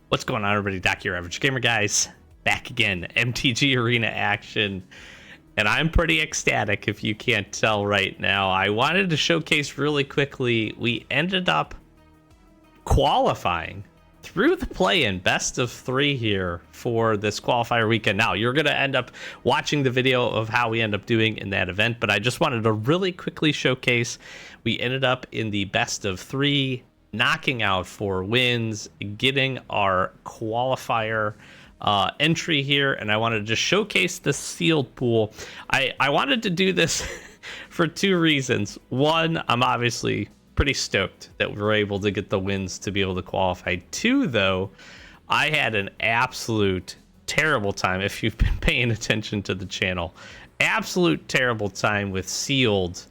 What's going on, everybody? Doc, your average gamer, guys. Back again, MTG Arena action. And I'm pretty ecstatic if you can't tell right now. I wanted to showcase really quickly, we ended up qualifying through the play-in best of 3 here for this qualifier weekend. Now, you're going to end up watching the video of how we end up doing in that event, but I just wanted to really quickly showcase we ended up in the best of 3, knocking out 4 wins, getting our qualifier entry here, and I wanted to just showcase the sealed pool. I wanted to do this for 2 reasons. One, I'm obviously pretty stoked that we were able to get the wins to be able to qualify. 2, though, I had an absolute terrible time, if you've been paying attention to the channel, absolute terrible time with sealed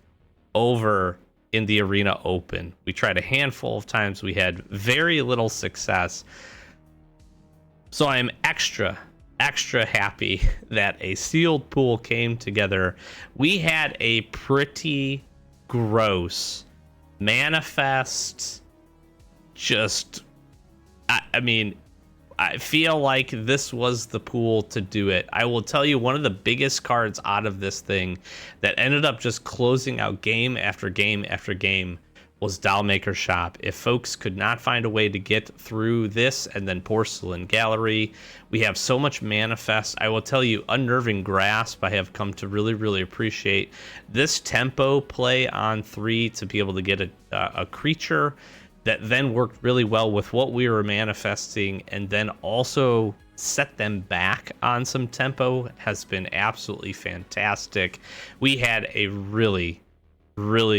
over in the Arena Open. We tried a handful of times, we had very little success. So I'm extra happy that a sealed pool came together. We had a pretty gross manifest, just, I mean, I feel like this was the pool to do it. I will tell you, one of the biggest cards out of this thing that ended up just closing out game after game after game was Dollmaker Shop. If folks could not find a way to get through this and then Porcelain Gallery, we have so much manifest. I will tell you, Unnerving Grasp, I have come to really appreciate. This tempo play on 3 to be able to get a creature that then worked really well with what we were manifesting, and then also set them back on some tempo has been absolutely fantastic. We had a really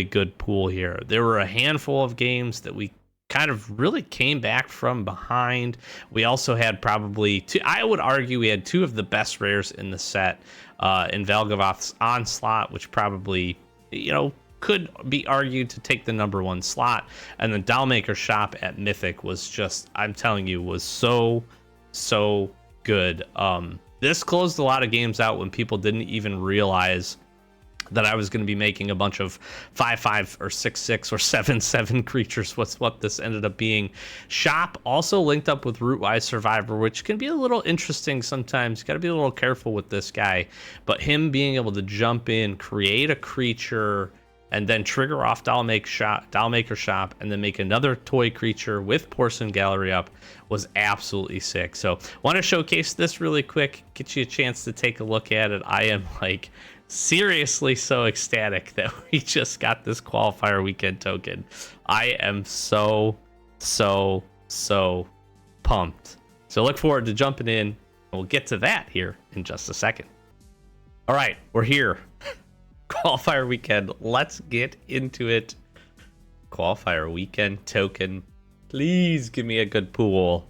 good pool here. There were a handful of games that we kind of really came back from behind. We also had probably I would argue we had 2 of the best rares in the set, in Valgavoth's Onslaught, which probably, you know, could be argued to take the #1 slot, and the Dollmaker Shop at Mythic was just, I'm telling you, was so good. This closed a lot of games out when people didn't even realize that I was going to be making a bunch of 5/5 or 6/6 or 7/7 creatures. What this ended up being. Shop also linked up with Rootwise Survivor, which can be a little interesting sometimes. Got to be a little careful with this guy, but him being able to jump in, create a creature, and then trigger off Dollmaker Shop, and then make another toy creature with Porcelain Gallery up was absolutely sick. So want to showcase this really quick, get you a chance to take a look at it. I am like seriously so ecstatic that we just got this qualifier weekend token. I am so pumped. So look forward to jumping in, and we'll get to that here in just a second. All right, we're here. Qualifier weekend, let's get into it. Qualifier weekend token, please give me a good pool.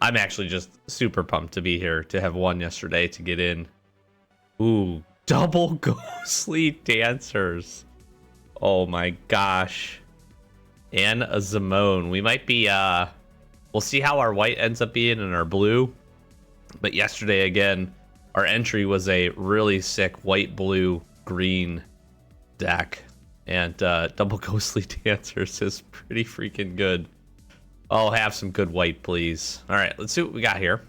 I'm actually just super pumped to be here, to have won yesterday to get in. Ooh, double Ghostly Dancers. Oh my gosh. And a Zimone. We might be, we'll see how our white ends up being and our blue. But yesterday, again, our entry was a really sick white, blue, green deck. And double Ghostly Dancers is pretty freaking good. I'll have some good white, please. All right, let's see what we got here.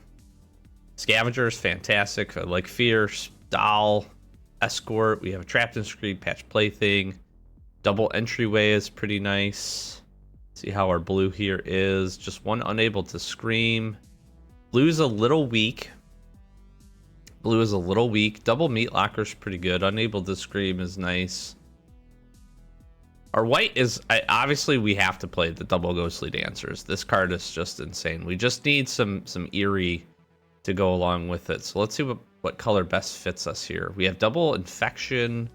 Scavenger is fantastic. I like Fierce. Doll, Escort, we have a Trapped and Screed, Patch Plaything. Double Entryway is pretty nice. See how our blue here is. Just 1 Unable to Scream. Blue's a little weak. Double Meat Locker's pretty good. Unable to Scream is nice. Our white is, obviously we have to play the double Ghostly Dancers. This card is just insane. We just need some eerie to go along with it. So let's see what color best fits us here. We have double Infection,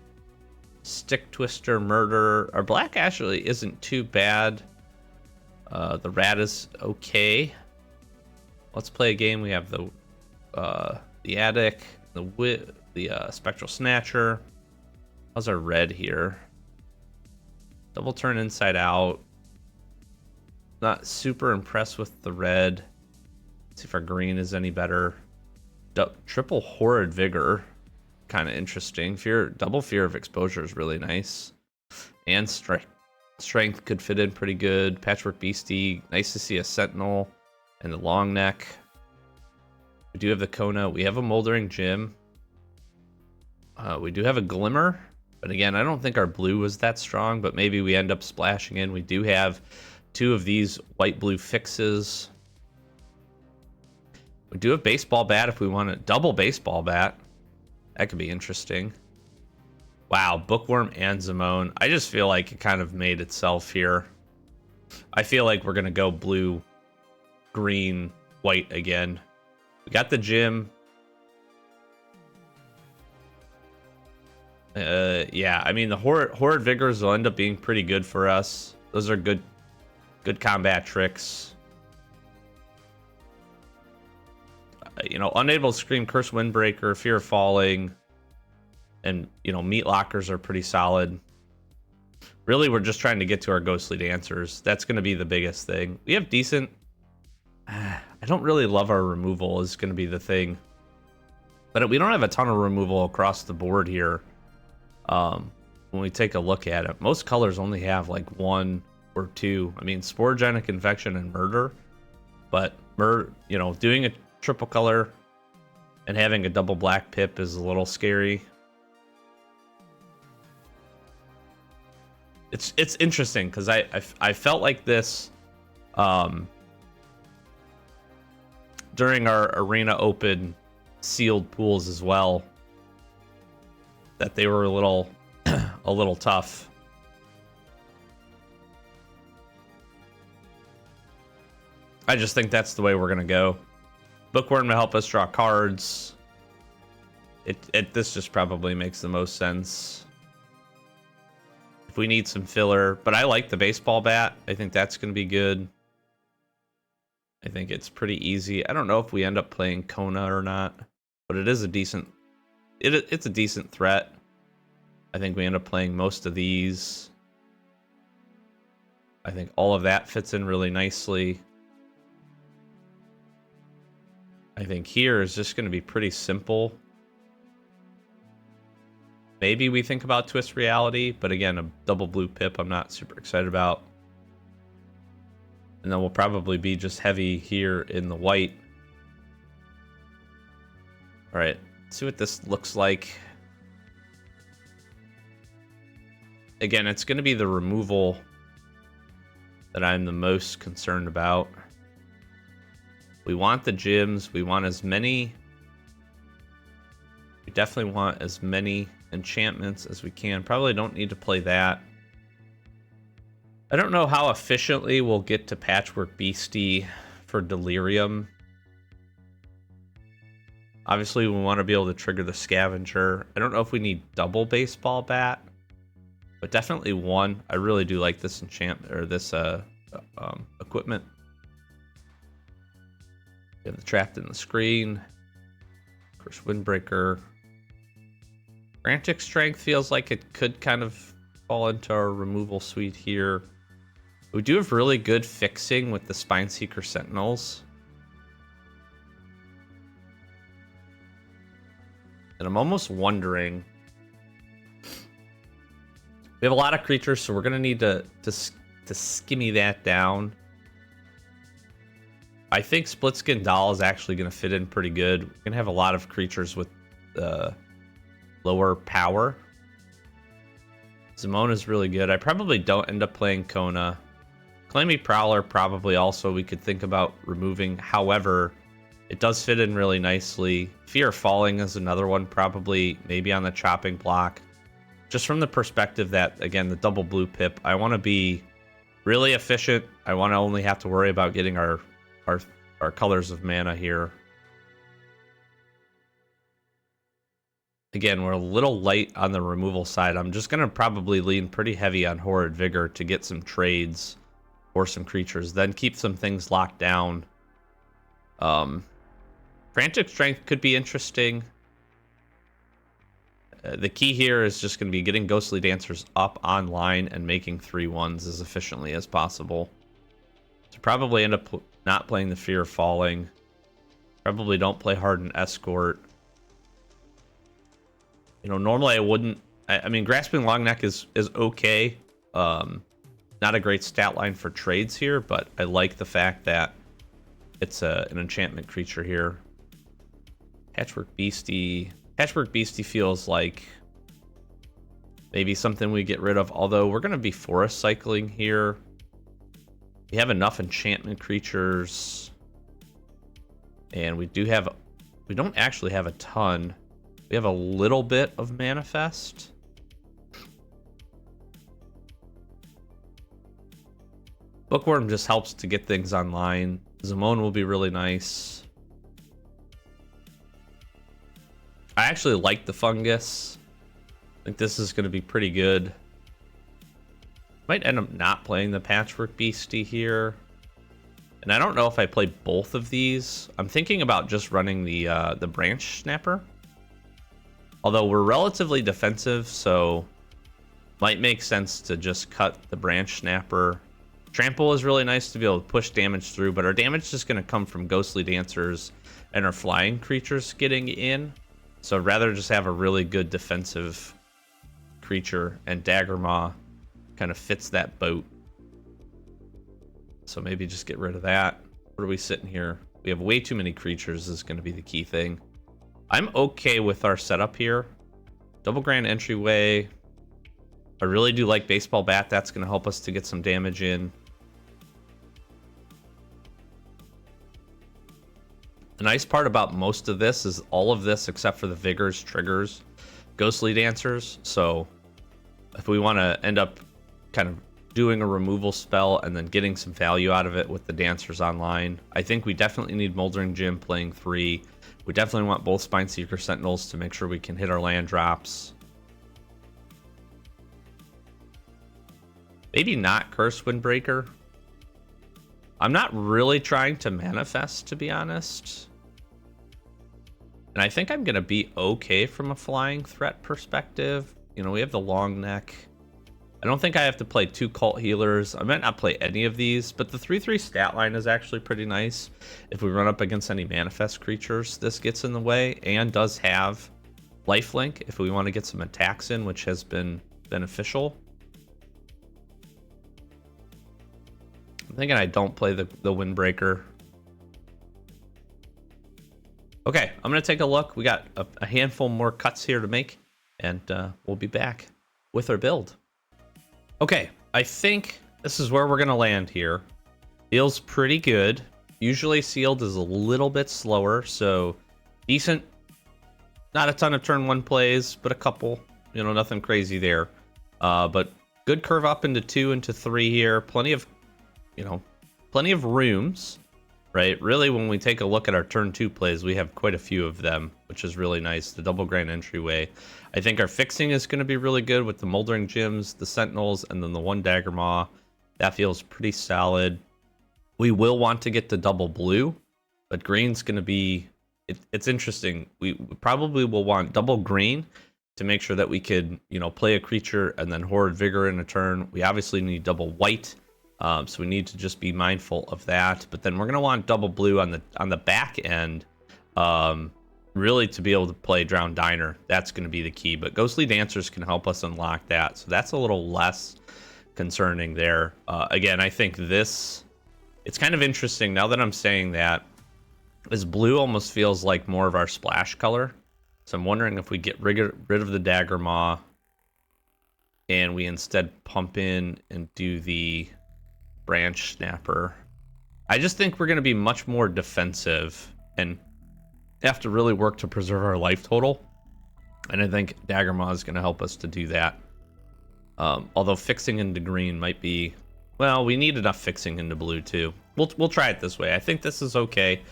Stick Twister, Murder. Our black actually isn't too bad. The rat is okay. Let's play a game. We have the Attic, the Spectral Snatcher. How's our red here? Double Turn Inside Out. Not super impressed with the red. Let's see if our green is any better. Triple Horrid Vigor, kind of interesting. Double Fear of Exposure is really nice. And Strength could fit in pretty good. Patchwork Beastie, nice to see a Sentinel. and the long neck. We do have the Kona. We have a Moldering Gym. We do have a Glimmer. But again, I don't think our blue was that strong, but maybe we end up splashing in. We do have 2 of these white-blue fixes. We do have Baseball Bat if we want a double Baseball Bat. That could be interesting. Wow, Bookworm and Zimone. I just feel like it kind of made itself here. I feel like we're going to go blue, green, white again. We got the Gym. Yeah, I mean, the Horrid Vigors will end up being pretty good for us. Those are good combat tricks. You know, Unable to Scream, Curse Windbreaker, Fear of Falling, and, you know, Meat Lockers are pretty solid. Really, we're just trying to get to our Ghostly Dancers. That's going to be the biggest thing. We have decent... I don't really love our removal is going to be the thing. But we don't have a ton of removal across the board here. When we take a look at it, most colors only have like 1 or 2. I mean, Sporogenic Infection and Murder. But, you know, doing a triple color and having a double black pip is a little scary. It's interesting because I felt like this during our Arena Open sealed pools as well, that they were a little tough. I just think that's the way we're gonna go. Bookworm to help us draw cards. This just probably makes the most sense. If we need some filler, but I like the Baseball Bat. I think that's going to be good. I think it's pretty easy. I don't know if we end up playing Kona or not, but it is a decent... It's a decent threat. I think we end up playing most of these. I think all of that fits in really nicely. I think here is just going to be pretty simple. Maybe we think about Twist Reality, but again, a double blue pip I'm not super excited about. And then we'll probably be just heavy here in the white. All right, let's see what this looks like. Again, it's going to be the removal that I'm the most concerned about. We want the gyms. We want as many... We definitely want as many enchantments as we can. Probably don't need to play that. I don't know how efficiently we'll get to Patchwork Beastie for Delirium. Obviously, we want to be able to trigger the Scavenger. I don't know if we need double Baseball Bat, but definitely 1. I really do like this enchantment or this equipment. We have the Trapped in the Screen. Curse Windbreaker. Frantic Strength feels like it could kind of fall into our removal suite here. We do have really good fixing with the Spineseeker Sentinels. And I'm almost wondering... We have a lot of creatures, so we're going to need to skimmy that down. I think Splitskin Doll is actually going to fit in pretty good. We're going to have a lot of creatures with lower power. Zimone is really good. I probably don't end up playing Kona. Clammy Prowler probably also we could think about removing. However, it does fit in really nicely. Fear of Falling is another one, probably maybe on the chopping block. Just from the perspective that, again, the double blue pip, I want to be really efficient. I want to only have to worry about getting our colors of mana here. Again, we're a little light on the removal side. I'm just going to probably lean pretty heavy on Horrid Vigor to get some trades or some creatures, then keep some things locked down. Frantic Strength could be interesting. The key here is just going to be getting Ghostly Dancers up online and making 3/1s as efficiently as possible. So probably end up not playing the Fear of Falling. Probably don't play Hardened Escort. You know, normally I wouldn't... I mean, Grasping Longneck is okay. Not a great stat line for trades here, but I like the fact that it's an enchantment creature here. Patchwork Beastie. Patchwork Beastie feels like maybe something we get rid of, although we're going to be forest cycling here. We have enough enchantment creatures. And we don't actually have a ton. We have a little bit of Manifest. Bookworm just helps to get things online. Zamone will be really nice. I actually like the Fungus. I think this is going to be pretty good. Might end up not playing the Patchwork Beastie here. And I don't know if I play both of these. I'm thinking about just running the Branch Snapper. Although we're relatively defensive, so might make sense to just cut the Branch Snapper. Trample is really nice to be able to push damage through, but our damage is just going to come from Ghostly Dancers and our flying creatures getting in. So I'd rather just have a really good defensive creature, and Daggermaw kind of fits that boat. So maybe just get rid of that. What are we sitting here? We have way too many creatures is going to be the key thing. I'm okay with our setup here. Double Grand Entryway. I really do like Baseball Bat. That's going to help us to get some damage in. The nice part about most of this is all of this, except for the Vigors, triggers Ghostly Dancers. So if we want to end up kind of doing a removal spell and then getting some value out of it with the Dancers online, I think we definitely need Moldering Gym playing 3. We definitely want both Spineseeker Sentinels to make sure we can hit our land drops. Maybe not Curse Windbreaker. I'm not really trying to manifest, to be honest. And I think I'm going to be okay from a flying threat perspective. You know, we have the long neck. I don't think I have to play 2 Cult Healers. I might not play any of these, but the 3/3 stat line is actually pretty nice. If we run up against any manifest creatures, this gets in the way, and does have lifelink if we want to get some attacks in, which has been beneficial. I'm thinking I don't play the Windbreaker. Okay, I'm going to take a look. We got a handful more cuts here to make, and we'll be back with our build. Okay, I think this is where we're going to land here. Feels pretty good. Usually sealed is a little bit slower, so decent. Not a ton of turn 1 plays, but a couple. You know, nothing crazy there. But good curve up into 2, into 3 here. Plenty of rooms, right? Really, when we take a look at our turn 2 plays, we have quite a few of them, which is really nice. The Double Grand Entryway. I think our fixing is going to be really good with the Moldering Gyms, the Sentinels, and then the 1 Daggermaw. That feels pretty solid. We will want to get the double blue, but green's going to be... It's interesting. We probably will want double green to make sure that we could, you know, play a creature and then Horrid Vigor in a turn. We obviously need double white, so we need to just be mindful of that. But then we're going to want double blue on the back end, really to be able to play Drowned Diner. That's going to be the key. But Ghostly Dancers can help us unlock that, so that's a little less concerning there. Again, I think this... It's kind of interesting now that I'm saying that. This blue almost feels like more of our splash color. So I'm wondering if we get rid of the Daggermaw and we instead pump in and do the Branch Snapper. I just think we're going to be much more defensive and have to really work to preserve our life total. And I think Daggermaw is going to help us to do that. Although fixing into green might be... Well, we need enough fixing into blue too. We'll try it this way. I think this is okay.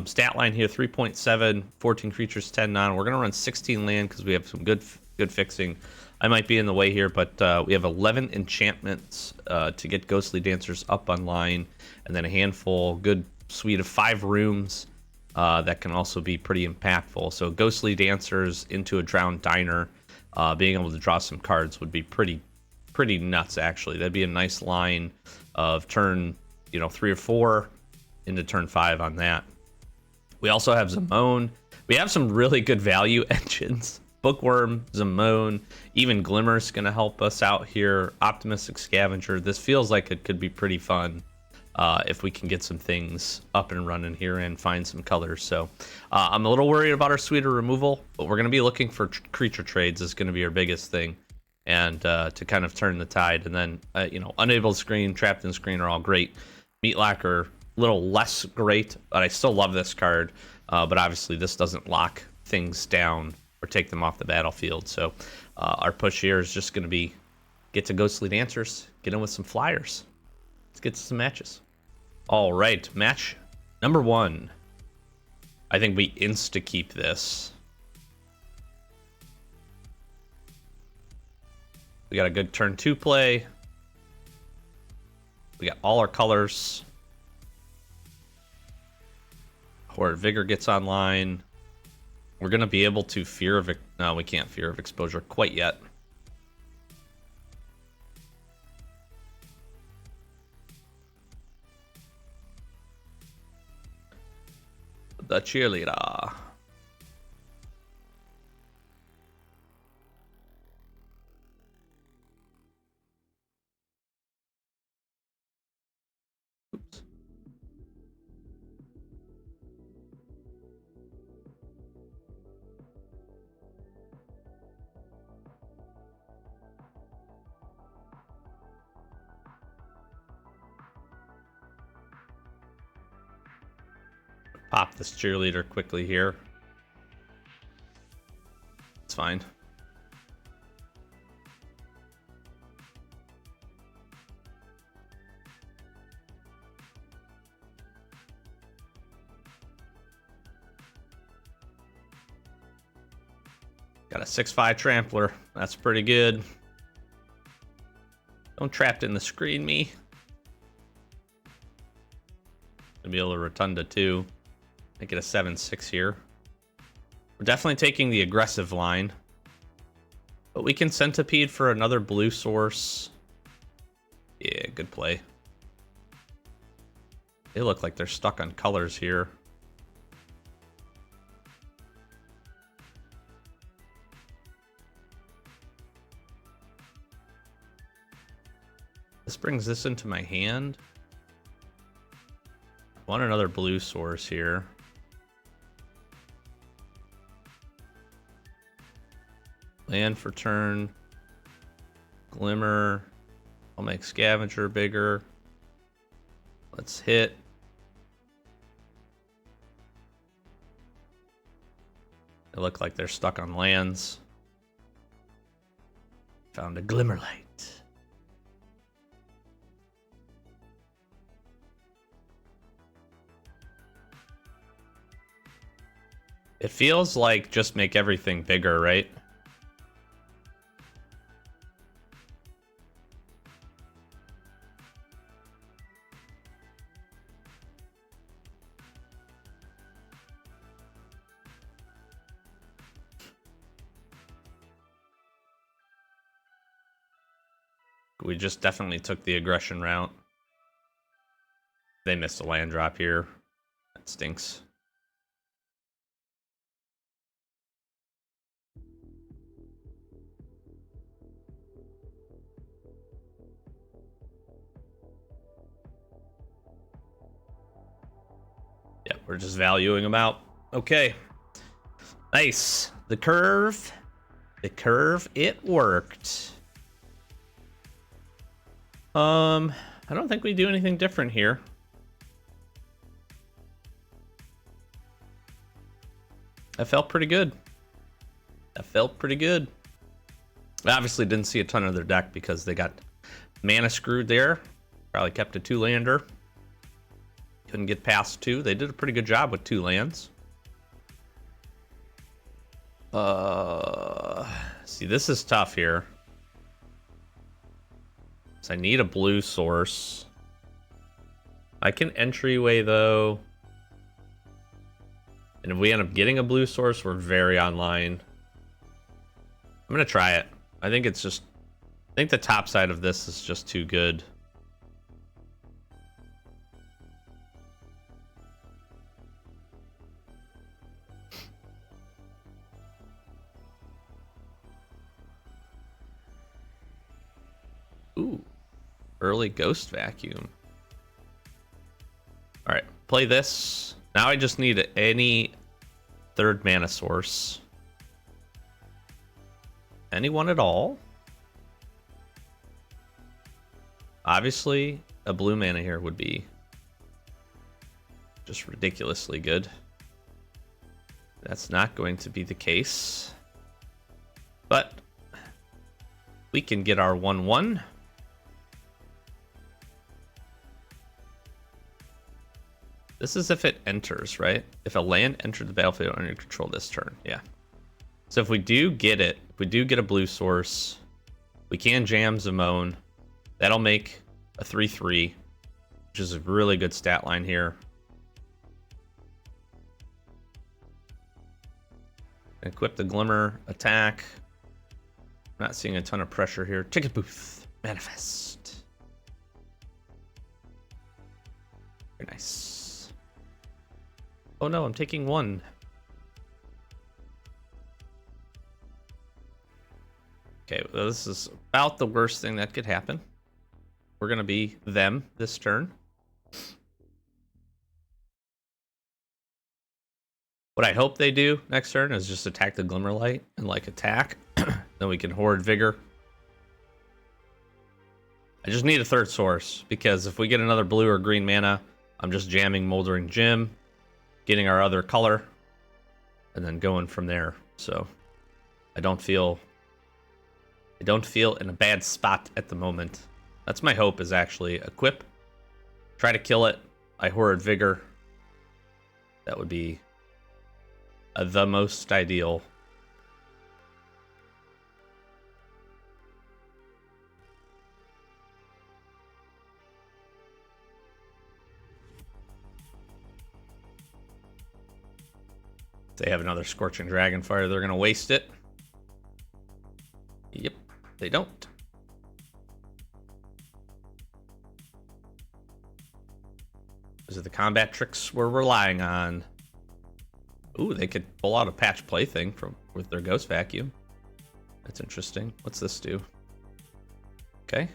Stat line here, 3.7, 14 creatures, 10 non. We're going to run 16 land because we have some good fixing. I might be in the way here, but we have 11 enchantments to get Ghostly Dancers up online, and then a handful, good suite of 5 rooms that can also be pretty impactful. So Ghostly Dancers into a Drowned Diner, being able to draw some cards would be pretty nuts, actually. That'd be a nice line of turn 3 or 4 into turn 5 on that. We also have Zamone. We have some really good value engines. Bookworm, Zamone, even Glimmer's going to help us out here. Optimistic Scavenger. This feels like it could be pretty fun. if we can get some things up and running here and find some colors. So I'm a little worried about our Suitor removal, but we're going to be looking for creature trades is going to be our biggest thing, and to kind of turn the tide. And then, you know, Unable Screen, Trapped in Screen are all great. Meatlock are a little less great, but I still love this card. But obviously this doesn't lock things down or take them off the battlefield. So our push here is just going to be get to Ghostly Dancers, get in with some flyers. Let's get to some matches. All right, match number 1. I think we insta-keep this. We got a good turn 2 play. We got all our colors. Horrid Vigor gets online. We're going to be able to Fear of... No, we can't Fear of Exposure quite yet. The cheerleader. Oops. Pop this cheerleader quickly here. It's fine. Got a 6/5 Trampler. That's pretty good. Don't Trapped in the Screen me. Gonna be able to Rotunda too. Make it a 7/6 here. We're definitely taking the aggressive line. But we can Centipede for another blue source. Yeah, good play. They look like they're stuck on colors here. This brings this into my hand. I want another blue source here. Land for turn. Glimmer. I'll make Scavenger bigger. Let's hit. They look like they're stuck on lands. Found a Glimmerlight. It feels like just make everything bigger, right? We just definitely took the aggression route. They missed a land drop here. That stinks. Yeah, we're just valuing them out. Okay. Nice. The curve. The curve, it worked. I don't think we do anything different here. That felt pretty good. That felt pretty good. I obviously didn't see a ton of their deck because they got mana screwed there. Probably kept a 2-lander. Couldn't get past 2. They did a pretty good job with 2 lands. See, this is tough here. So I need a blue source. I can entryway though. And if we end up getting a blue source, we're very online. I'm gonna try it. I think it's just, I think the top side of this is just too good. Ooh, early Ghost Vacuum. play this. Now I just need any third mana source. Anyone at all. Obviously, a blue mana here would be just ridiculously good. That's not going to be the case. But we can get our 1/1. This is if it enters, right? If a land entered the battlefield under your control this turn, yeah. So if we do get it, if we do get a blue source, we can jam Zamone. That'll make a 3/3, which is a really good stat line here. Equip the Glimmer, attack. Not seeing a ton of pressure here. Ticket booth, manifest. Very nice. Oh no, I'm taking 1. Okay, well, this is about the worst thing that could happen. We're gonna be them this turn. What I hope they do next turn is just attack the Glimmerlight and like attack. Then we can hoard Vigor. I just need a third source because if we get another blue or green mana, I'm just jamming Moldering Gym, getting our other color, and then going from there. So I don't feel in a bad spot at the moment. That's my hope, is actually equip, try to kill it. I hoard Vigor. That would be the most ideal. If they have another Scorching Dragonfire, they're gonna waste it. Yep, they don't. Those are the combat tricks we're relying on. Ooh, they could pull out a Patch Plaything with their Ghost Vacuum. That's interesting. What's this do? Okay.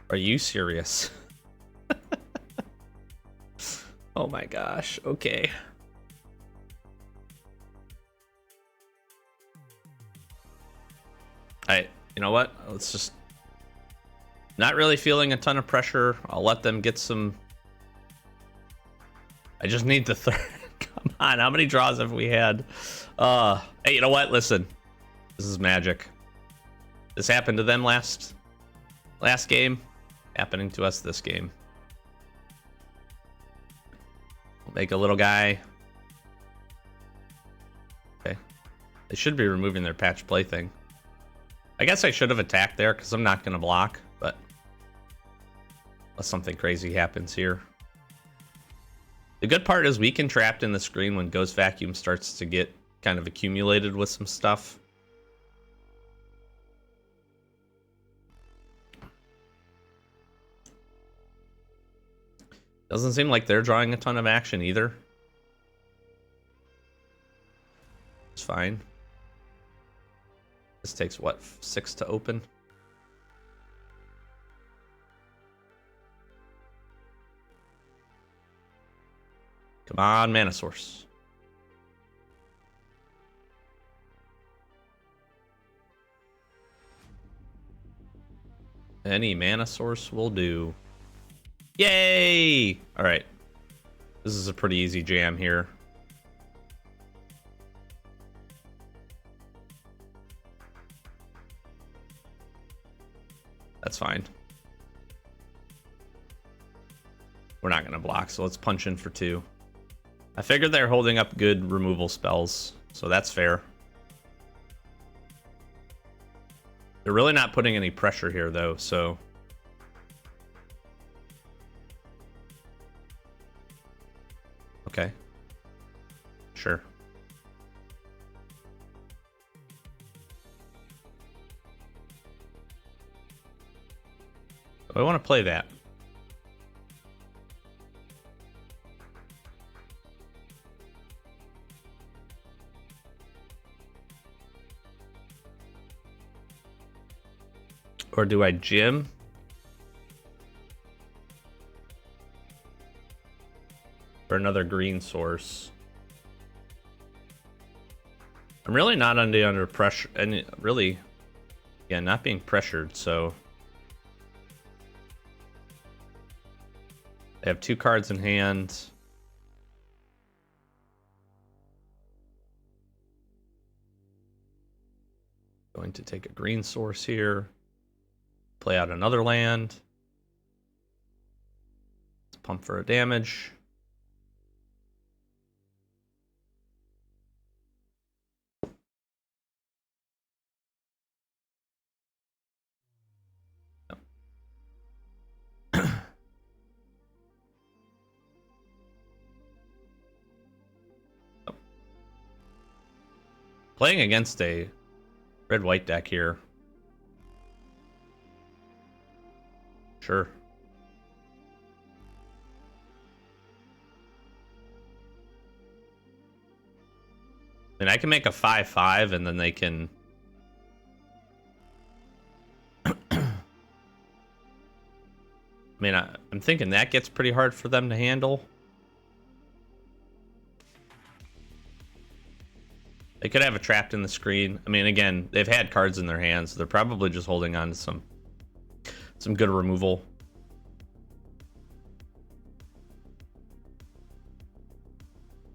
Are you serious? Oh my gosh. Okay. You know what? Let's just... Not really feeling a ton of pressure. I'll let them get some... I just need the third. Come on, how many draws have we had? Hey, you know what? Listen. This is magic. This happened to them last game. Happening to us this game. We'll make a little guy. Okay. They should be removing their Patch Plaything. I guess I should have attacked there because I'm not going to block, but unless something crazy happens here. The good part is we can trap in the screen when Ghost Vacuum starts to get kind of accumulated with some stuff. Doesn't seem like they're drawing a ton of action either. It's fine. This takes, what, 6 to open? Come on, mana source. Any mana source will do. Yay! All right. This is a pretty easy jam here. That's fine. We're not going to block, so let's punch in for 2. I figured they're holding up good removal spells, so that's fair. They're really not putting any pressure here, though, so... Okay. Sure. I want to play that. Or do I gym? for another green source. I'm really not under pressure, and really, yeah, not being pressured, so. They have 2 cards in hand. Going to take a green source here. Play out another land. Let's pump for a damage. Playing against a red-white deck here. Sure. And I can make a 5/5 and then they can... I mean, I'm thinking that gets pretty hard for them to handle. They could have a trapped in the screen. I mean, again, they've had cards in their hands. So they're probably just holding on to some good removal.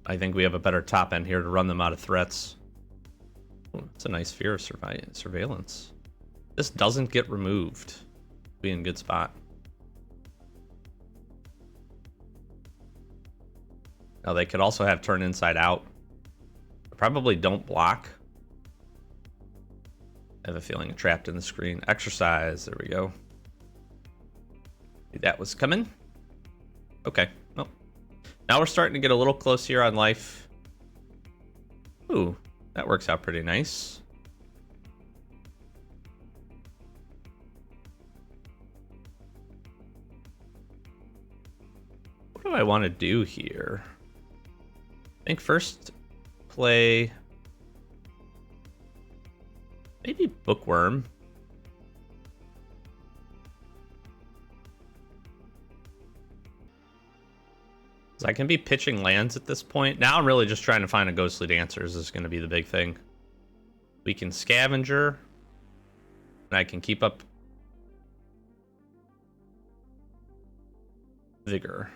I think we have a better top end here to run them out of threats. Ooh, that's a nice Fear of Surveillance. This doesn't get removed. Be in good spot. Now they could also have turn inside out. Probably don't block. I have a feeling trapped in the screen. Exercise. There we go. That was coming. Okay. Well, now we're starting to get a little close here on life. Ooh, that works out pretty nice. What do I want to do here? I think first play maybe Bookworm. So I can be pitching lands at this point. Now I'm really just trying to find a Ghostly Dancers is going to be the big thing. We can Scavenger, and I can keep up Vigor.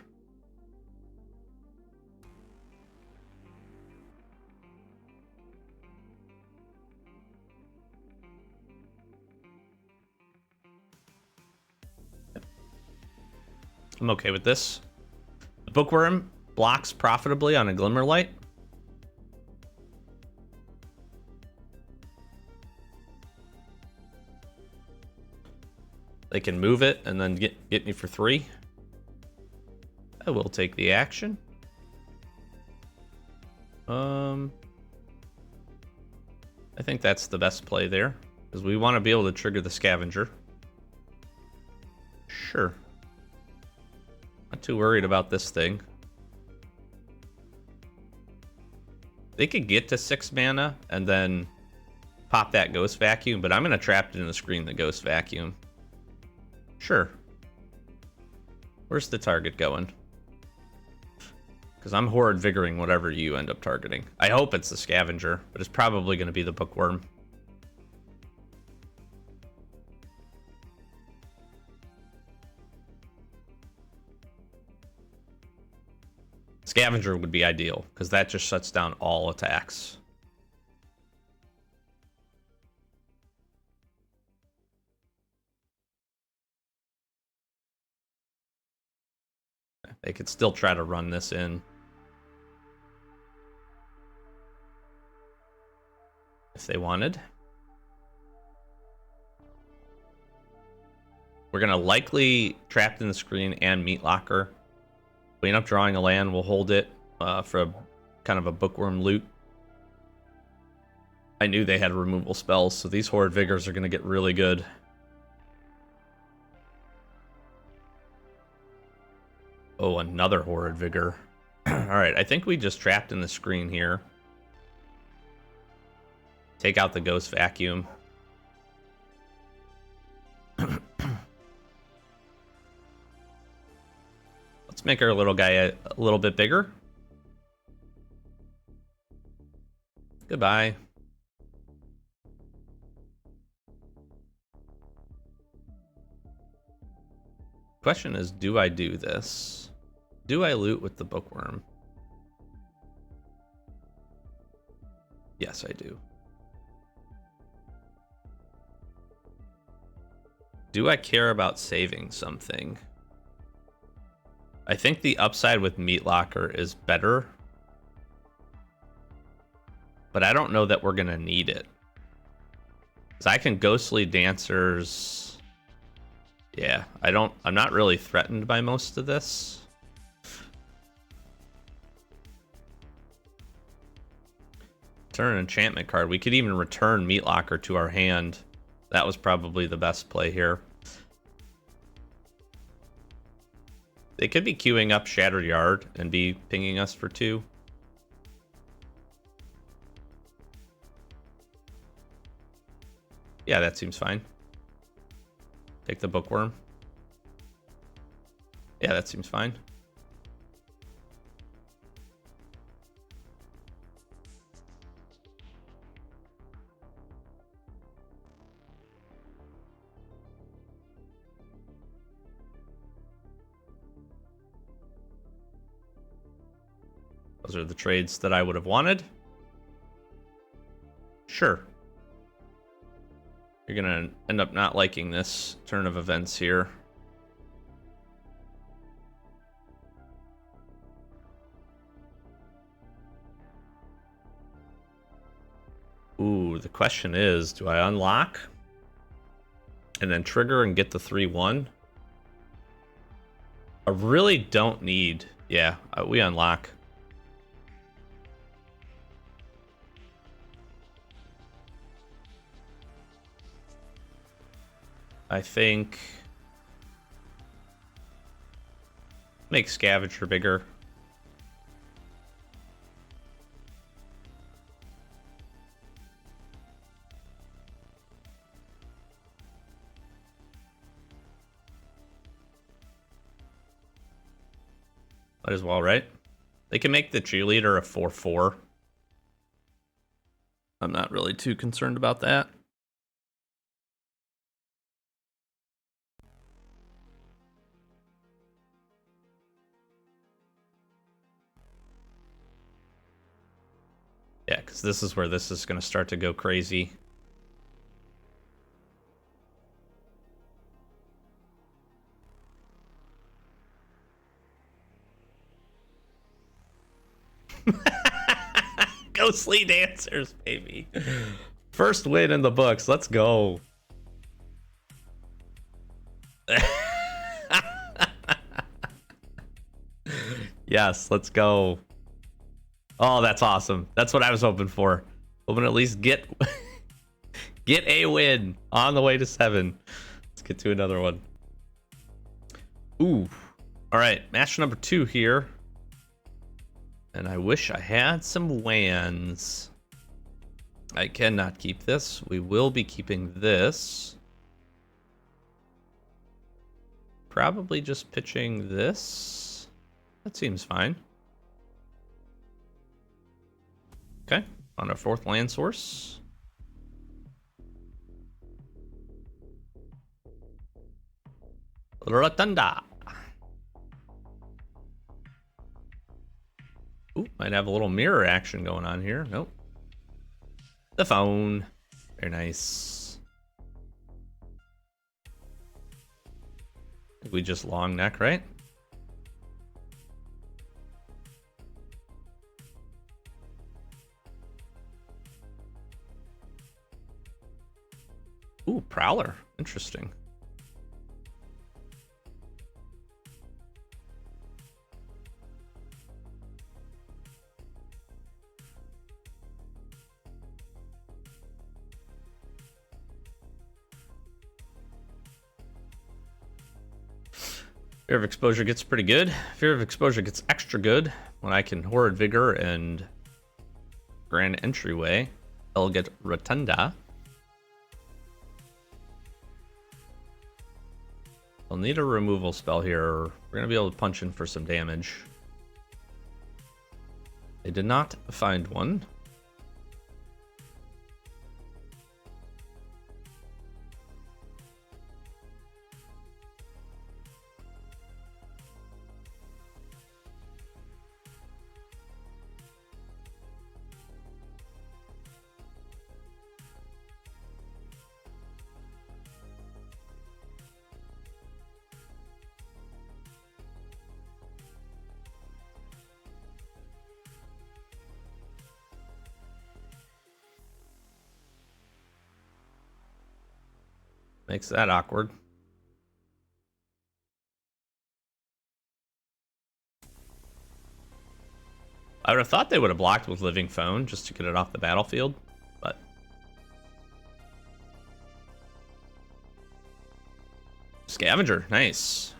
I'm okay with this. The Bookworm blocks profitably on a Glimmerlight. They can move it and then get me for 3. I will take the action. I think that's the best play there, because we want to be able to trigger the Scavenger. Sure. Not too worried about this thing. They could get to 6 mana and then pop that Ghost Vacuum, but I'm going to trap it in the screen, the Ghost Vacuum. Sure. Where's the target going? Because I'm Horrid Vigoring whatever you end up targeting. I hope it's the Scavenger, but it's probably going to be the Bookworm. Scavenger would be ideal, because that just shuts down all attacks. They could still try to run this in. If they wanted. We're going to likely Trapped in the Screen and Meat Locker. We end up drawing a land, we'll hold it for a kind of a Bookworm loot. I knew they had removal spells, so these Horrid Vigors are going to get really good. Oh, another Horrid Vigor. Alright, I think we just Trapped in the Screen here. Take out the Ghost Vacuum. Let's Let's make our little guy a little bit bigger. Goodbye. Question is, do I do this? Do I loot with the bookworm? Yes, I do. Do I care about saving something? I think the upside with Meat Locker is better, but I don't know that we're gonna need it. Because I can Ghostly Dancers. Yeah, I'm not really threatened by most of this. Turn an enchantment card. We could even return Meat Locker to our hand. That was probably the best play here. They could be queuing up Shattered Yard and be pinging us for 2. Yeah, that seems fine. Take the bookworm. Yeah, that seems fine. Those are the trades that I would have wanted. Sure. You're gonna end up not liking this turn of events here. Ooh, the question is, do I unlock and then trigger and get the 3/1? I really don't need... Yeah, we unlock. I think... Make Scavenger bigger. Might as well, right? They can make the cheerleader a 4/4. I'm not really too concerned about that. Yeah, because this is where this is going to start to go crazy. Ghostly Dancers, baby. First win in the books. Let's go. Yes, let's go. Oh, that's awesome. That's what I was hoping for. Hoping to at least get get a win on the way to 7. Let's get to another one. Ooh. All right, match number 2 here. And I wish I had some WANs. I cannot keep this. We will be keeping this. Probably just pitching this. That seems fine. Okay, on our 4th land source. Rotunda. Ooh, might have a little mirror action going on here. Nope. The phone. Very nice. We just long neck, right? Ooh, Prowler. Interesting. Fear of Exposure gets pretty good. Fear of Exposure gets extra good when I can Horrid Vigor and Grand Entryway. I'll get Rotunda. We'll need a removal spell here. We're going to be able to punch in for some damage. They did not find one. Makes that awkward. I would have thought they would have blocked with Living Phone just to get it off the battlefield, but... Scavenger, nice.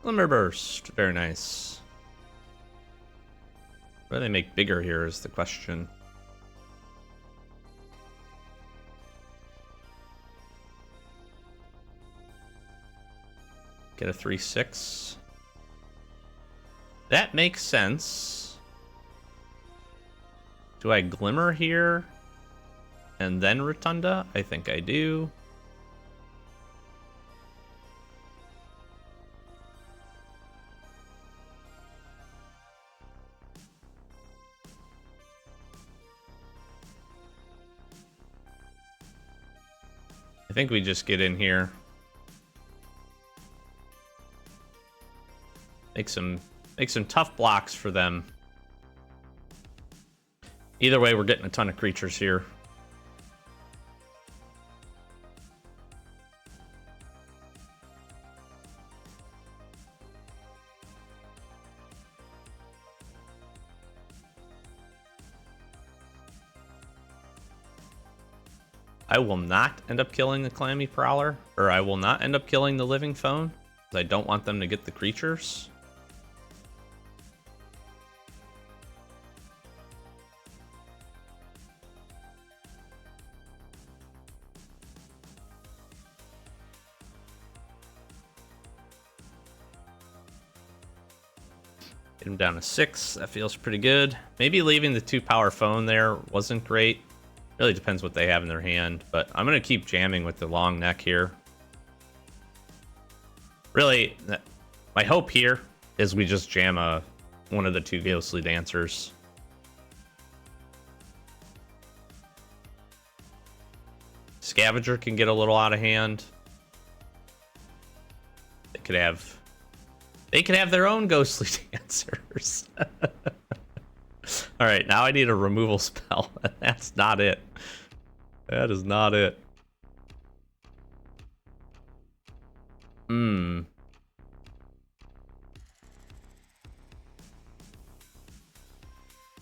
Glimmer Burst, very nice. What do they make bigger here is the question. Get a 3/6. That makes sense. Do I Glimmer here and then Rotunda? I think I do. I think we just get in here. Make some tough blocks for them. Either way, we're getting a ton of creatures here. I will not end up killing the Clammy Prowler, or I will not end up killing the Living Phone, because I don't want them to get the creatures. Get him down to 6. That feels pretty good. Maybe leaving the 2-power phone there wasn't great. Really depends what they have in their hand, but I'm going to keep jamming with the long neck here. Really, my hope here is we just jam one of the 2 Ghostly Dancers. Scavenger can get a little out of hand. They could have their own Ghostly Dancers. All right, now I need a removal spell. That's not it. That is not it.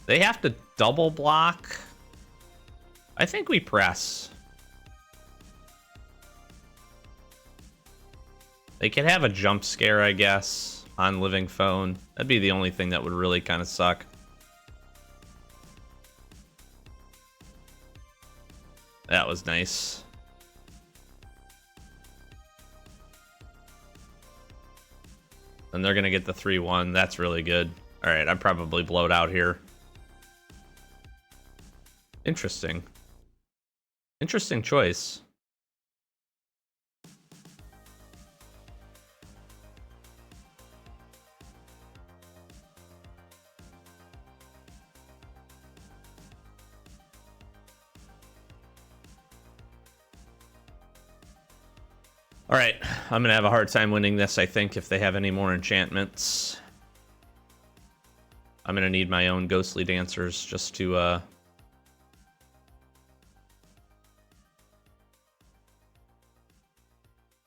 They have to double block. I think we press. They could have a jump scare, I guess, on Living Phone. That'd be the only thing that would really kind of suck. That was nice. And they're going to get the 3/1. That's really good. All right, I'm probably blowed out here. Interesting. Interesting choice. All right, I'm going to have a hard time winning this, I think, if they have any more enchantments. I'm going to need my own Ghostly Dancers just to... And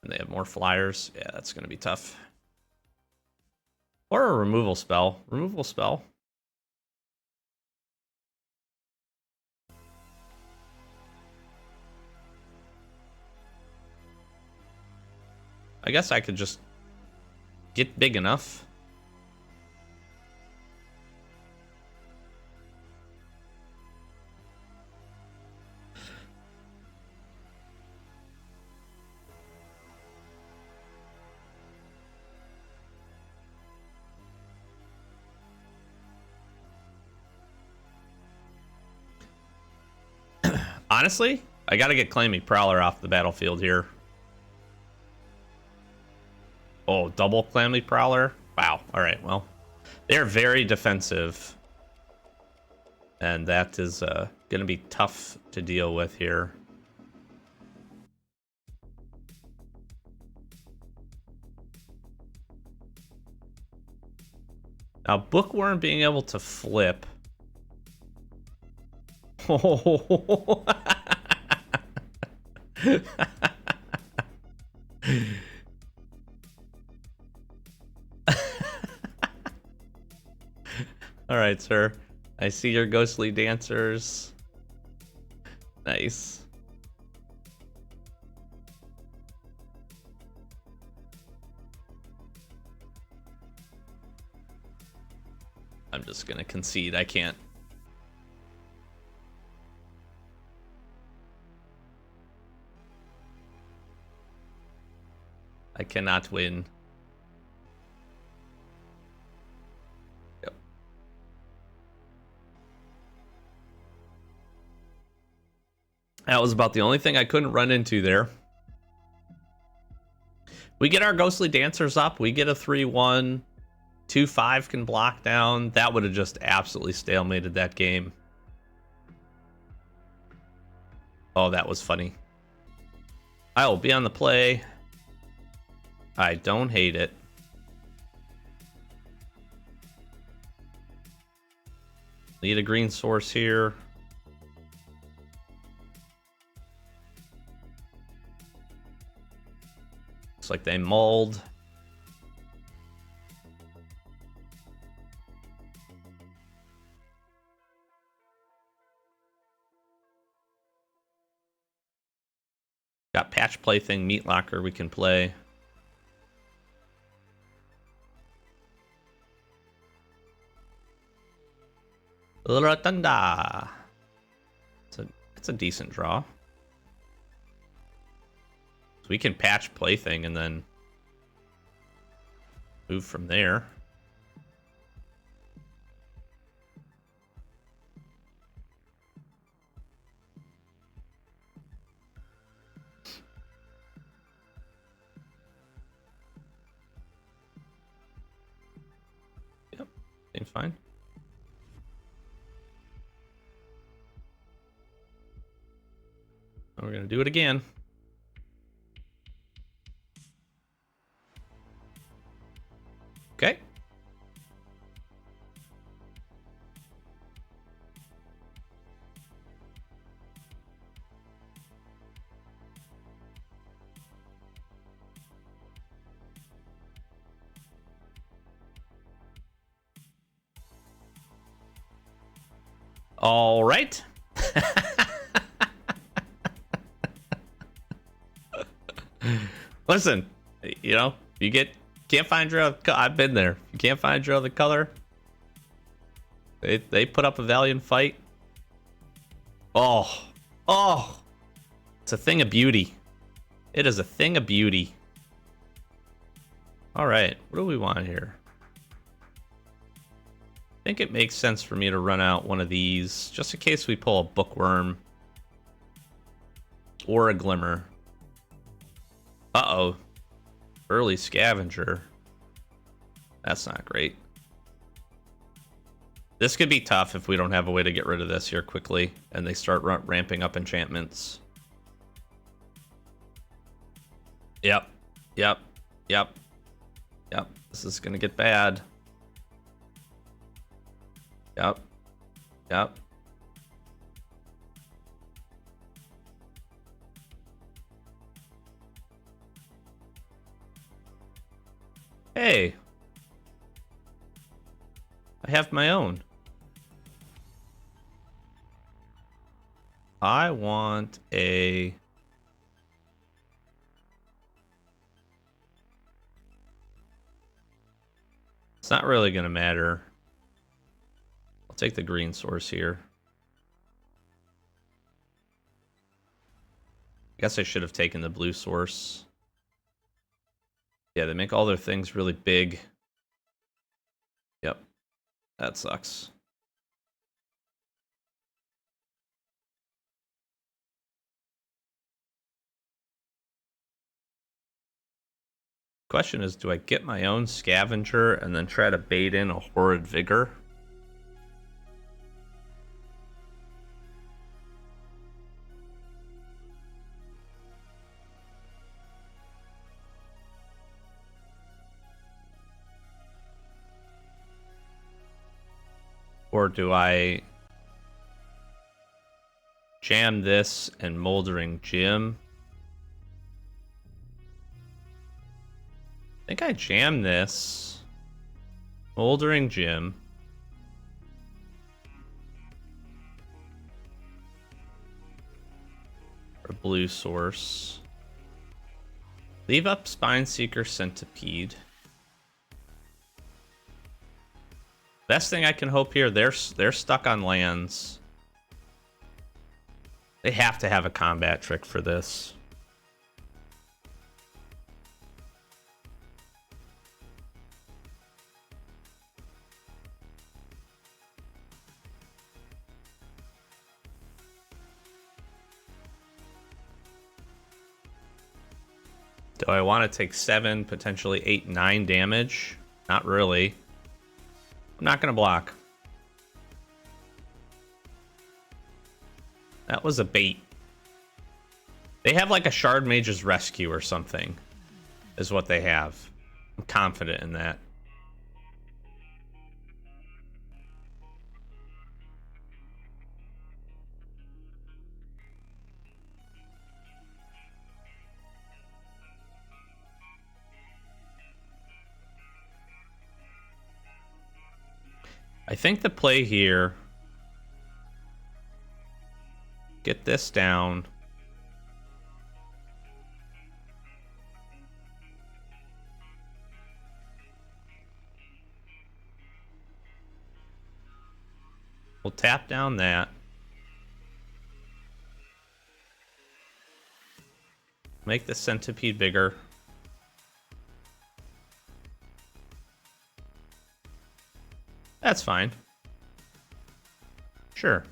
they have more flyers. Yeah, that's going to be tough. Or a removal spell. Removal spell. I guess I could just get big enough. Honestly, I gotta get Clammy Prowler off the battlefield here. Oh, double Clammy Prowler? Wow. Alright, well. They're very defensive. And that is gonna be tough to deal with here. Now, Bookworm being able to flip. Oh. All right, sir. I see your ghostly dancers. Nice. I'm just gonna concede. I can't. I cannot win. Yep. That was about the only thing I couldn't run into there. We get our ghostly dancers up. We get a 3-1. 2-5 can block down. That would have just absolutely stalemated that game. Oh, that was funny. I will be on the play. I don't hate it. Need a green source here. Looks like they mulled. Got Patch Plaything, Meat Locker we can play. Rotunda. It's a decent draw. So we can Patch Plaything and then move from there. Yep, seems fine. We're gonna do it again. Okay. All right. Listen, you know, can't find your other, I've been there. You can't find your other color. They put up a valiant fight. Oh, it's a thing of beauty. It is a thing of beauty. All right, what do we want here? I think it makes sense for me to run out one of these just in case we pull a Bookworm or a Glimmer. Uh-oh. Early Scavenger. That's not great. This could be tough if we don't have a way to get rid of this here quickly and they start ramping up enchantments. Yep. This is gonna get bad. Yep. Hey. I have my own. I want a... It's not really gonna matter. I'll take the green source here. I guess I should have taken the blue source. Yeah, they make all their things really big. Yep. That sucks. Question is, do I get my own Scavenger and then try to bait in a Horrid Vigor? Or do I jam this and Moldering Gym? I think I jam this. Moldering Gym. Or blue source. Leave up Spineseeker Centipede. Best thing I can hope here, they're stuck on lands. They have to have a combat trick for this. Do I want to take 7, potentially 8, 9 damage? Not really. I'm not going to block. That was a bait. They have like a Shard Mage's Rescue or something, is what they have. I'm confident in that. I think the play here, get this down. We'll tap down that. Make the Centipede bigger. That's fine. Sure.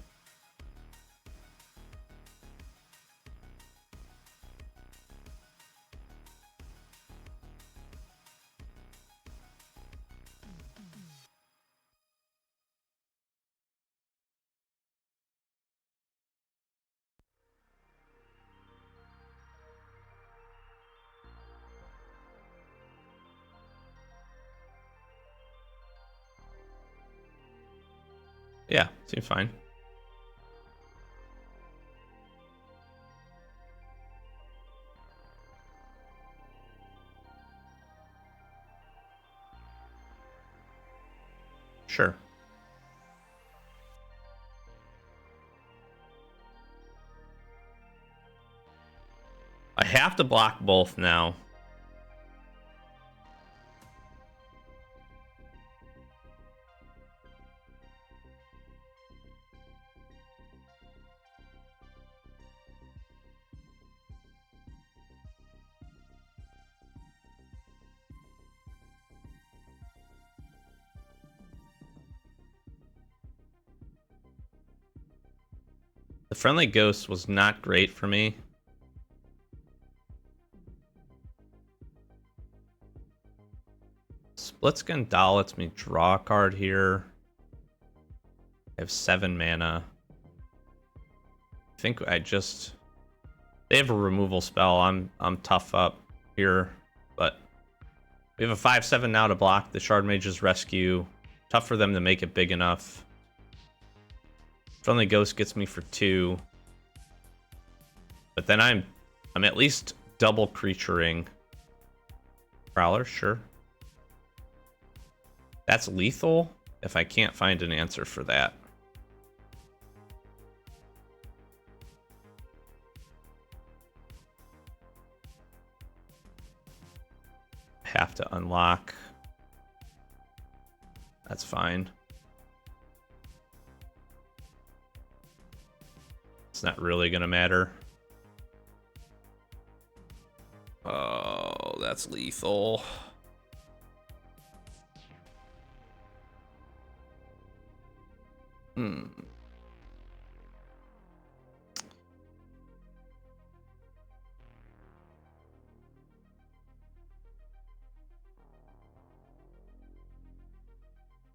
Yeah, seems fine. Sure. I have to block both now. The Friendly Ghost was not great for me. Splitskin Doll lets me draw a card here. I have 7 mana. I think I just... They have a removal spell. I'm tough up here, but we have a 5/7 now to block the Shard Mage's Rescue. Tough for them to make it big enough. Friendly Ghost gets me for 2. But then I'm at least double creaturing. Prowler, sure. That's lethal if I can't find an answer for that. Have to unlock. That's fine. It's not really gonna matter. Oh, that's lethal.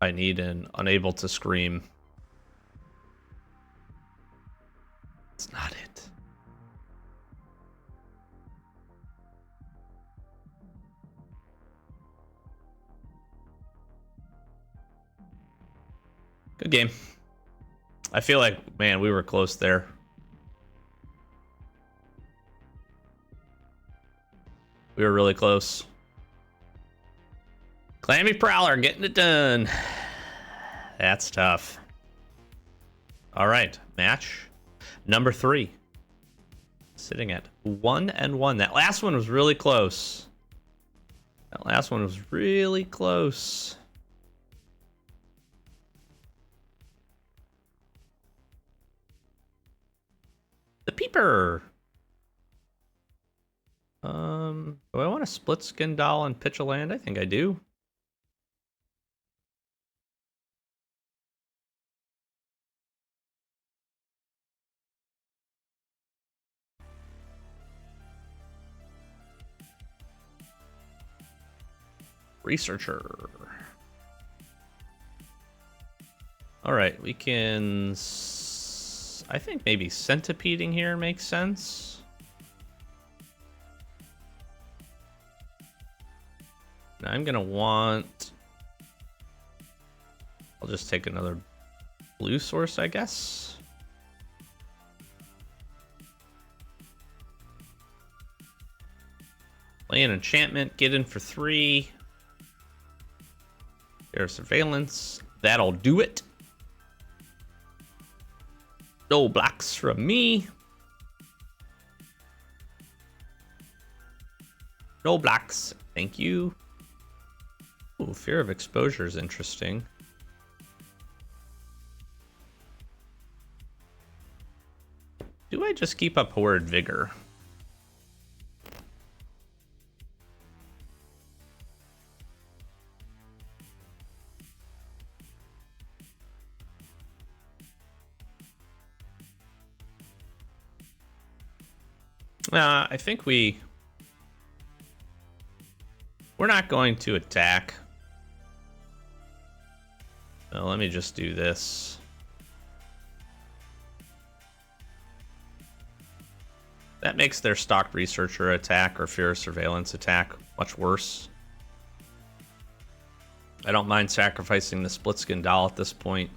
I need an Unable to Scream. It's not it. Good game. I feel like, man, we were close there. We were really close. Clammy Prowler getting it done. That's tough. All right, match number 3. Sitting at 1-1. That last one was really close. That last one was really close. The Peeper. Do I want a split skin doll and pitch a land? I think I do. Researcher. All right, we can... I think maybe centipeding here makes sense. Now I'm gonna want... I'll just take another blue source, I guess. Play an enchantment, get in for 3. There's surveillance. That'll do it. No blocks from me. No blocks. Thank you. Ooh, fear of exposure is interesting. Do I just keep up Horrid Vigor? I think we're not going to attack. So let me just do this. That makes their stock researcher attack or fear of surveillance attack much worse. I don't mind sacrificing the split skin doll at this point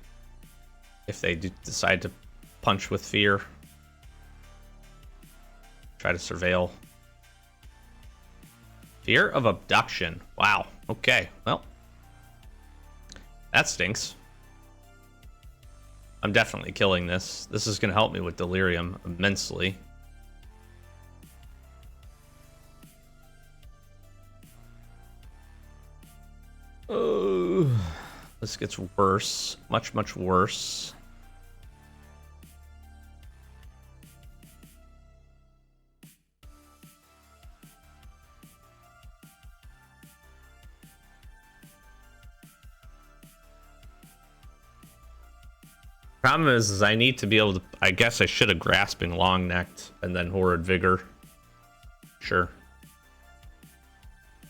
if they do decide to punch with fear. Try to surveil. Fear of abduction. Wow. Okay. Well, that stinks. I'm definitely killing this. This is going to help me with delirium immensely. Oh, this gets worse. Much, much worse. Problem is I need to be able to... I guess I should have Grasping Long-necked and then Horrid Vigor. Sure.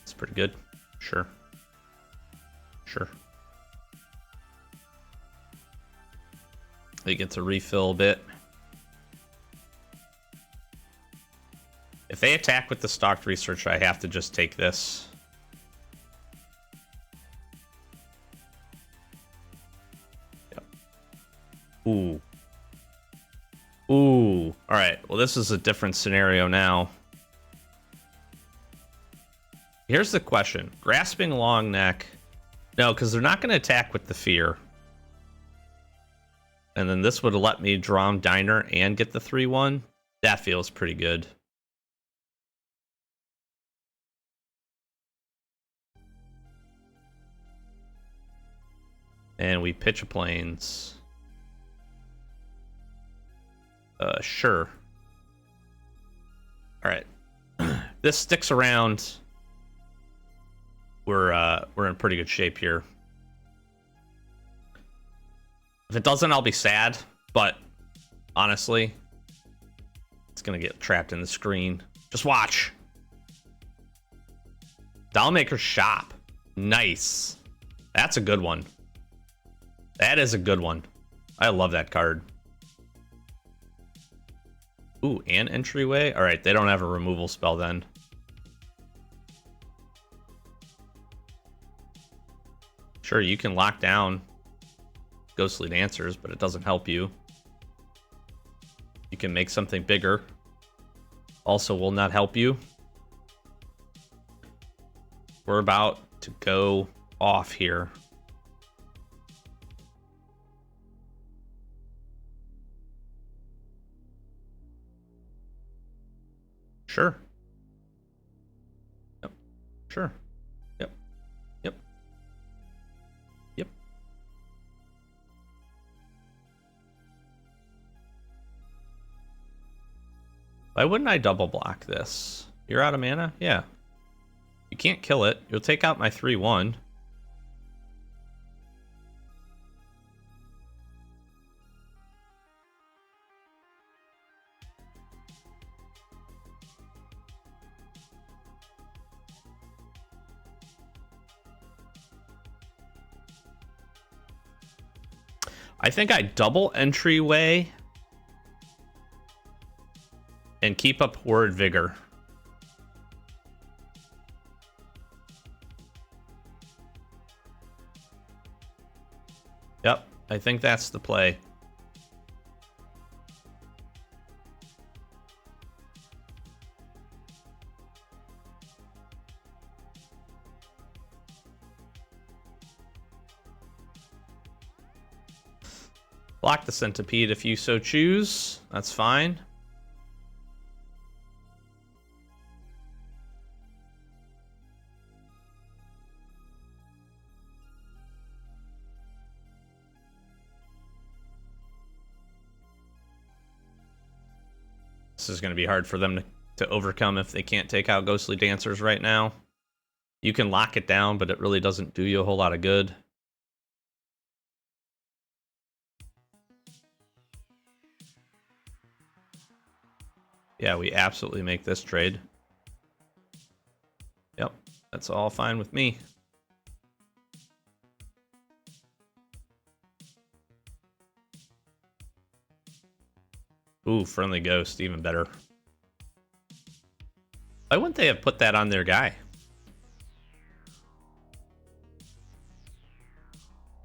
It's pretty good. Sure. Sure. They get to refill a bit. If they attack with the stocked researcher, I have to just take this. Ooh. Ooh. All right. Well, this is a different scenario now. Here's the question. Grasping Long Neck. No, because they're not going to attack with the fear. And then this would let me draw Diner and get the 3-1. That feels pretty good. And we pitch a Plains. Sure. All right. This sticks around. We're in pretty good shape here. If it doesn't, I'll be sad. But honestly, it's gonna get trapped in the screen. Just watch. Dollmaker's Shop. Nice. That's a good one. That is a good one. I love that card. Ooh, and entryway? Alright, they don't have a removal spell then. Sure, you can lock down Ghostly Dancers, but it doesn't help you. You can make something bigger. Also will not help you. We're about to go off here. Sure. Yep. Sure. Yep. Yep. Yep. Why wouldn't I double block this? You're out of mana? Yeah. You can't kill it. You'll take out my 3/1. I think I double entryway and keep up Horrid Vigor. Yep, I think that's the play. Block the Centipede if you so choose. That's fine. This is going to be hard for them to overcome if they can't take out Ghostly Dancers right now. You can lock it down, but it really doesn't do you a whole lot of good. Yeah, we absolutely make this trade. Yep, that's all fine with me. Ooh, Friendly Ghost, even better. Why wouldn't they have put that on their guy?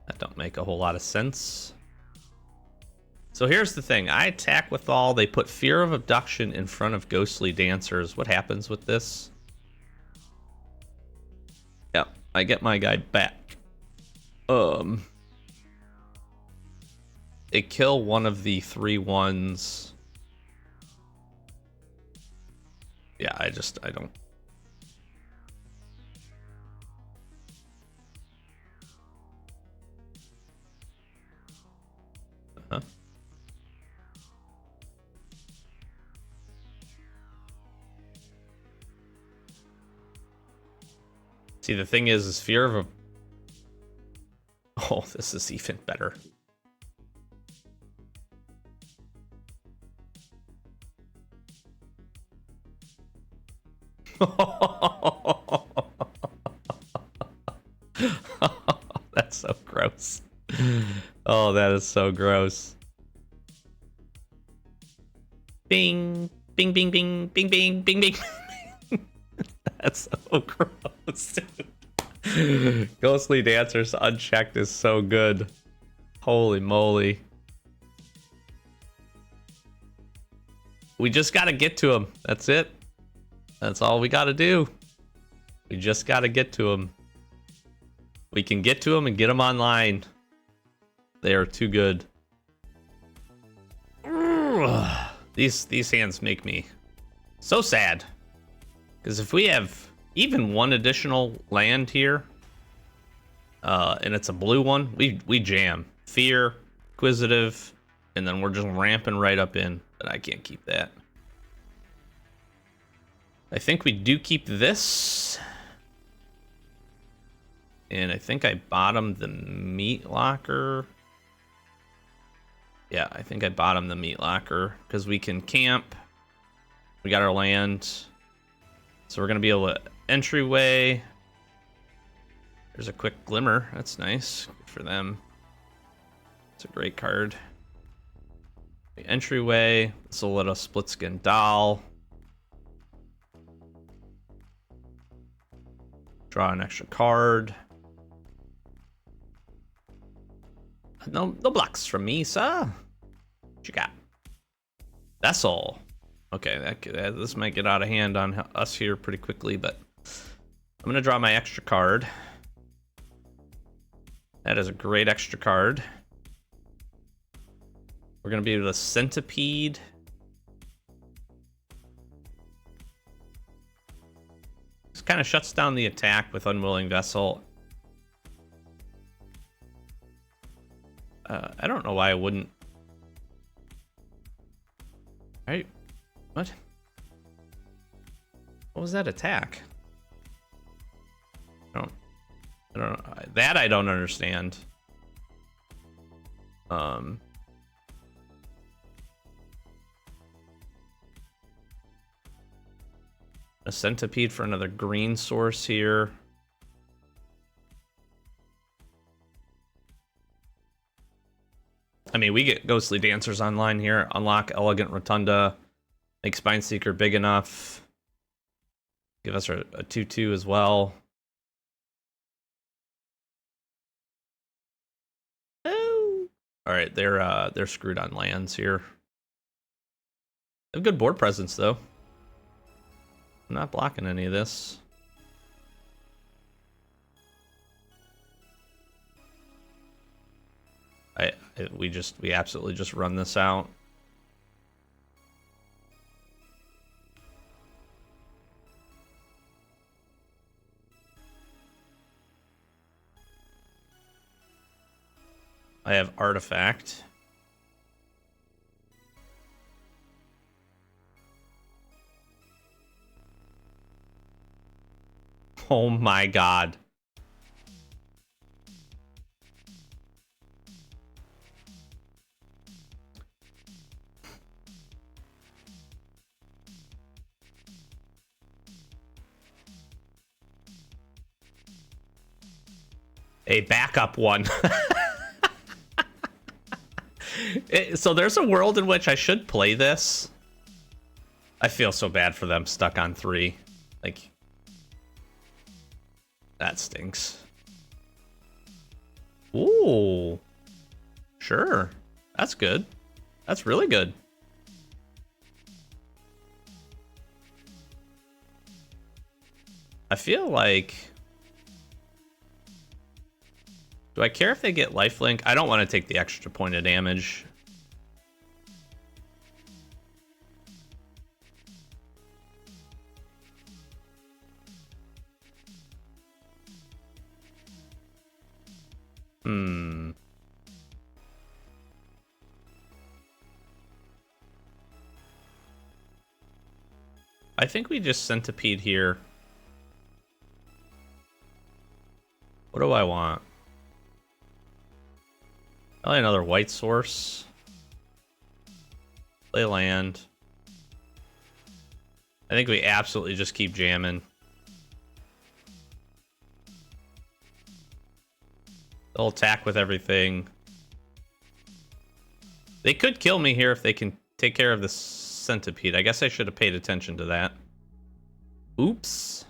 That don't make a whole lot of sense. So here's the thing. I attack with all. They put Fear of Abduction in front of Ghostly Dancers. What happens with this? Yeah, I get my guy back. They kill one of the 3/1s. Yeah, I don't. Huh? See, the thing is Fear of a... Oh, this is even better. That's so gross. Oh, that is so gross. Bing, bing, bing, bing, bing, bing, bing, bing. That's so gross, dude. Ghostly Dancers unchecked is so good. Holy moly. We just gotta get to him. That's it. That's all we gotta do. We just gotta get to him. We can get to him and get him online. They are too good. These hands make me so sad. Because if we have even one additional land here, and it's a blue one, we jam. Fear, Inquisitive, and then we're just ramping right up in. But I can't keep that. I think we do keep this. And I think I bottomed the Meat Locker. Yeah, I think I bottomed the Meat Locker because we can camp. We got our land. So we're going to be able to entryway. There's a quick Glimmer. That's nice. Good for them. It's a great card. The entryway. This will let us split skin doll. Draw an extra card. No blocks from me, sir. What you got? Vessel. Okay, this might get out of hand on us here pretty quickly, but I'm gonna draw my extra card. That is a great extra card. We're gonna be able to Centipede. This kind of shuts down the attack with Unwilling Vessel. I don't know why I wouldn't. Right? What? What was that attack? I don't know. That I don't understand. A Centipede for another green source here. I mean, we get Ghostly Dancers online here. Unlock Elegant Rotunda. Make Spineseeker big enough. Give us a 2/2 as well. Oh. All right, they're screwed on lands here. They have good board presence though. I'm not blocking any of this. We absolutely just run this out. I have Artifact. Oh my god. A backup one. So there's a world in which I should play this. I feel so bad for them stuck on 3. Like, that stinks. Ooh. Sure. That's good. That's really good. I feel like... Do I care if they get lifelink? I don't want to take the extra point of damage. I think we just Centipede here. What do I want? Probably another white source. Play land. I think we absolutely just keep jamming. They'll attack with everything. They could kill me here if they can take care of the Centipede. I guess I should have paid attention to that. Oops.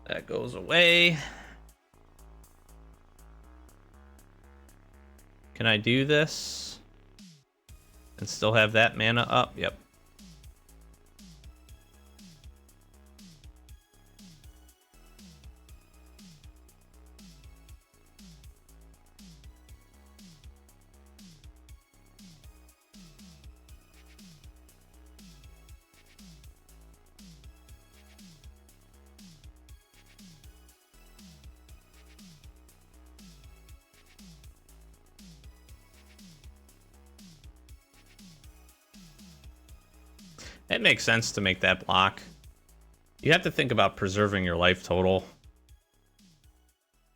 That goes away. Can I do this and still have that mana up? Yep. It makes sense to make that block. You have to think about preserving your life total.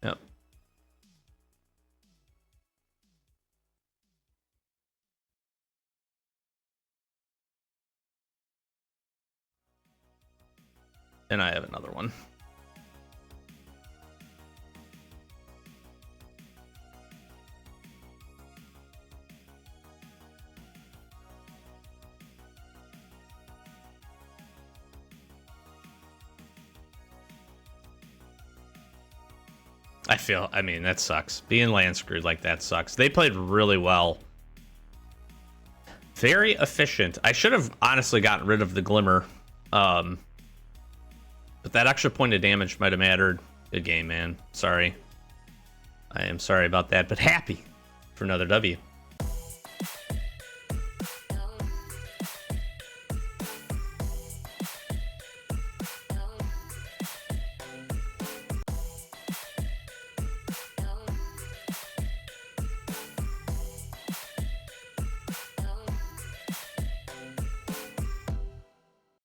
Yep. And I have another one. I mean, that sucks. Being land screwed like that sucks. They played really well. Very efficient. I should have honestly gotten rid of the Glimmer. But that extra point of damage might have mattered. Good game, man. Sorry. I am sorry about that, but happy for another W.